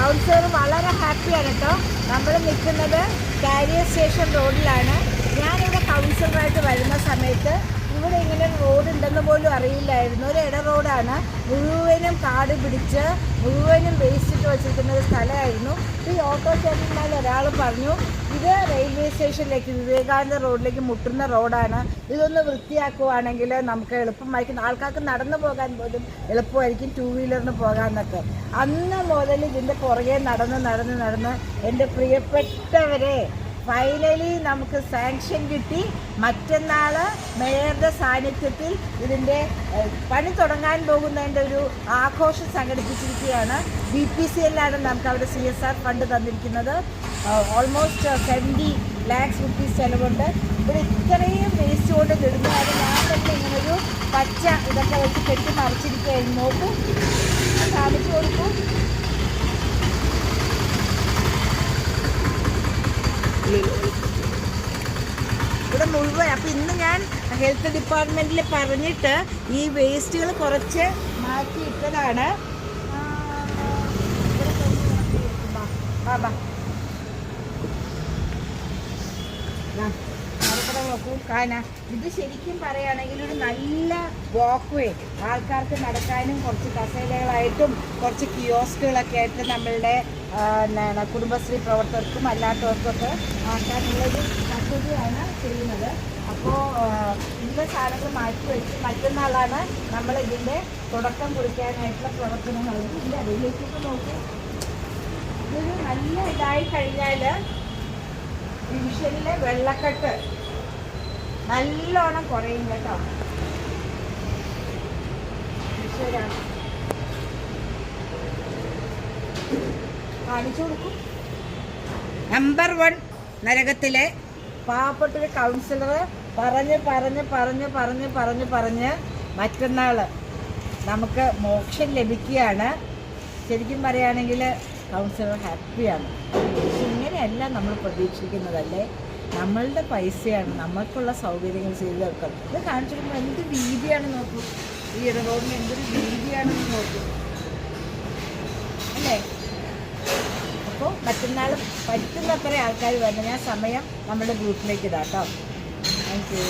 Councillor വളരെ ഹാപ്പിയാണ് കേട്ടോ. നമ്മൾ നിൽക്കുന്നത് കാരിയർ സ്റ്റേഷൻ റോഡിലാണ്. ഞാനിവിടെ കൗൺസിലറായിട്ട് വരുന്ന സമയത്ത് ഇവിടെ ഇങ്ങനെ റോഡ് ഉണ്ടെന്ന് പോലും അറിയില്ലായിരുന്നു. ഒരു ഇട റോഡാണ്, മുഴുവനും കാട് പിടിച്ച് മുഴുവനും വേസ്റ്റ് ഇട്ട് വെച്ചിരിക്കുന്ന ഒരു സ്ഥലമായിരുന്നു. ഈ ഓട്ടോ ചേട്ടന്മാരിൽ ഒരാൾ പറഞ്ഞു ഇത് റെയിൽവേ സ്റ്റേഷനിലേക്ക് വിവേകാനന്ദ റോഡിലേക്ക് മുട്ടുന്ന റോഡാണ്, ഇതൊന്ന് വൃത്തിയാക്കുവാണെങ്കിൽ നമുക്ക് എളുപ്പമായിരിക്കും, ആൾക്കാർക്ക് നടന്നു പോകാൻ പോലും എളുപ്പമായിരിക്കും, 2 വീലറിന് പോകാമെന്നൊക്കെ. അന്ന് മുതൽ ഇതിൻ്റെ പുറകെ നടന്ന് എൻ്റെ പ്രിയപ്പെട്ടവരെ ഫൈനലി നമുക്ക് സാങ്ഷൻ കിട്ടി. മറ്റന്നാൾ മേയറുടെ സാന്നിധ്യത്തിൽ ഇതിൻ്റെ പണി തുടങ്ങാൻ പോകുന്നതിൻ്റെ ഒരു ആഘോഷം സംഘടിപ്പിച്ചിരിക്കുകയാണ്. BPCL-ലാണ് നമുക്ക് അവിടെ CSR ഫണ്ട് തന്നിരിക്കുന്നത്. ഓൾമോസ്റ്റ് 70 lakhs rupees ചിലവുണ്ട്. ഇവിടെ ഇത്രയും വേസ്റ്റ് കൊണ്ട് ഇടുന്നതാണ്. ഞാൻ തന്നെ ഇങ്ങനൊരു പച്ച ഇതൊക്കെ വെച്ച് കെട്ടി മറിച്ചിരിക്കുകയായിരുന്നു. നോക്കൂ, കാണിച്ചു കൊടുക്കൂ. ഇവിടെ മുഴുവൻ. അപ്പം ഇന്ന് ഞാൻ ഹെൽത്ത് ഡിപ്പാർട്ട്മെൻറ്റിൽ പറഞ്ഞിട്ട് ഈ വേസ്റ്റുകൾ കുറച്ച് മാറ്റിയിട്ടതാണ്. നോക്കൂ കാന. ഇത് ശരിക്കും പറയുകയാണെങ്കിൽ ഒരു നല്ല വാക്ക് വേ, ആൾക്കാർക്ക് നടക്കാനും കുറച്ച് കസേരകളായിട്ടും കുറച്ച് കിയോസ്കുകളൊക്കെ ആയിട്ട് നമ്മളുടെ കുടുംബശ്രീ പ്രവർത്തകർക്കും അല്ലാത്തവർക്കൊക്കെ ആക്കാനുള്ളൊരു പദ്ധതിയാണ് ചെയ്യുന്നത്. അപ്പോൾ ഇതിൻ്റെ സാധനങ്ങൾ മാറ്റി വെച്ച് മറ്റന്നാളാണ് നമ്മൾ ഇതിൻ്റെ തുടക്കം കുറിക്കാനായിട്ടുള്ള പ്രവർത്തനങ്ങൾ. ഇതിൻ്റെ അതിലേക്കൊക്കെ നോക്കി ഇതൊരു നല്ല ഇതായി കഴിഞ്ഞാൽ ഡിവിഷനിലെ വെള്ളക്കെട്ട് നല്ലോണം കുറയും കേട്ടോ. കാണിച്ചു കൊടുക്കും. നമ്പർ 1 നരകത്തിലെ പാവപ്പെട്ടൊരു കൗൺസിലർ പറഞ്ഞ് മറ്റന്നാൾ നമുക്ക് മോക്ഷം ലഭിക്കുകയാണ്. ശരിക്കും പറയുകയാണെങ്കിൽ കൗൺസിലർ ഹാപ്പിയാണ്. ഇങ്ങനെയല്ല നമ്മൾ പ്രതീക്ഷിക്കുന്നതല്ലേ. നമ്മളുടെ പൈസയാണ്, നമ്മൾക്കുള്ള സൗകര്യങ്ങൾ ചെയ്തു തീർക്കണം. ഇത് കാണിച്ചു കൊടുക്കുമ്പോൾ എന്ത് വീതിയാണെന്ന് നോക്കൂ, ഈ റോഡിന് എന്തൊരു വീതിയാണെന്ന് നോക്കൂ അല്ലേ. അപ്പോൾ മറ്റന്നാൾ പറ്റുന്നത്ര ആൾക്കാർ വരണം. ഞാൻ സമയം നമ്മുടെ ഗ്രൂപ്പിലേക്ക് ഇടാം കേട്ടോ. Thank you.